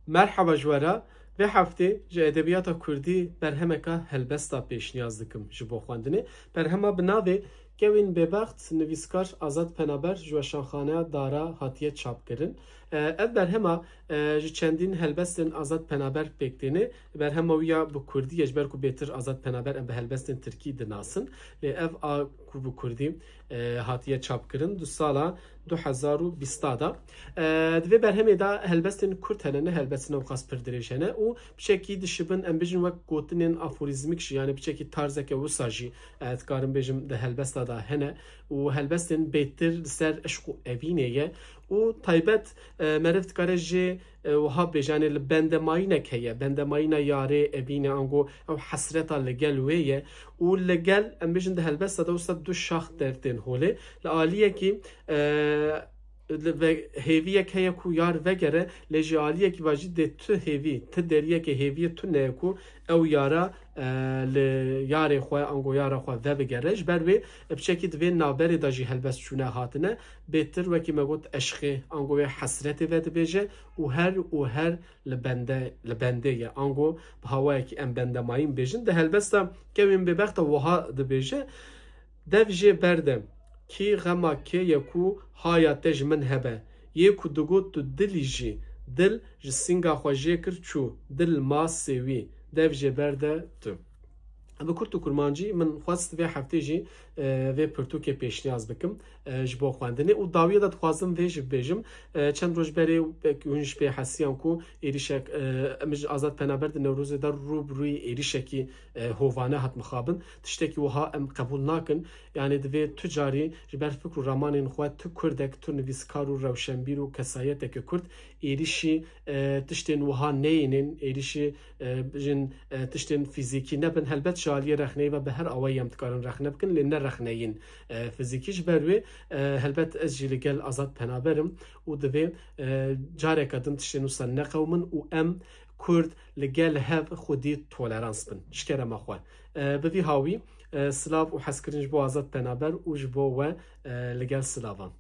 Merhaba jwara ve hafte ji edebiyata Kurdî berhemeka helbesta pêşniyaz dikim ji bo xwendinê. Berhema bi navê Kevin Bebext nivîskar Azad Penaber ji weşanxaneya Dara hatiye çapkirin. Ev berhema ji çendîn helbestên Azad Penaber pêktêne. Berhema wî ya bi Kurdî ji ber ku bêtir Azad Penaber em bi helbestên Tirkî dinasin. Lê ev a ku bi Kurdî hatiye çapkirin du sala 2020 da. Divê berhemê da helbestên Kurd hene, ne helbestên ew qas pir dirêj hene û biçekî dişibin em bijin wek gotinên aforizmîk jî yani biçekî tarzeke wisa jî dikarim bêjim di helbesta da hene û helbestên bêtir li ser eşq û evînê ye û taybet meriv dikare jê wiha bêje li bendemayînek heye, bendemayîna yarê evînê ango ew hesreta li gel wê ye û li gel em bijin di helbesta da wisa du şax derdên holê li aliyekî hêviyek heye ku yar vegere lê jî aliyekî vajî dê tu hêvî tu deriyekê hêviyê tu neye ku ew yara li yarê xwe ango yara xwe vebigere ji ber wê biçekî divê navberê da jî helbest çûne hatine bêtir wekî me got eşqê ango wê hesretê ve dibêje û her li bendê ye ango bi hawayekî em bendemayîn bêjin di helbesta Kevin Bebext wiha dibêje dev jê berdem ki xema kê ye ku haya te ji min hebe yê ku digot tu dilî jî dil ji singa xwe jê kir çû dil masê wî dev jê berde tu. Bi Kurd û Kurmancî min xwest vê heftê jî vê pirtûkê pêşniyaz bikim ji bo xwendinê û dawiya da dixwazim vê jî bêjim çend roj berê hûn ji pê hesiyan ku êrişek em ji Azad Penaber di Newrozê de rûbrûyî êrişekî hovane hat mixabin tiştekî wiha em qebûl nakin yani divê tu carî ji ber fikr û ramanên xwe tu Kurdek tu nivîskar û rewşenbîr û kesayeteke Kurd êrişî tiştên wiha neyînin êrişî bijin tiştên fîzîkî nebin helbet ji aliyê rexneyî ve bi her awayî em dikarin rexne bikin lê ne rexneyîn fîzîkî ji ber wê helbet ez jî li gel Azad Penaberim û divê careka din tiştên wisa neqewmin û em Kurd li gel hev xwedî tolerans bin ji kerema xwe bi vî hawî silav û hezkirin ji bo Azad Penaber û ji bo we li gel silavan.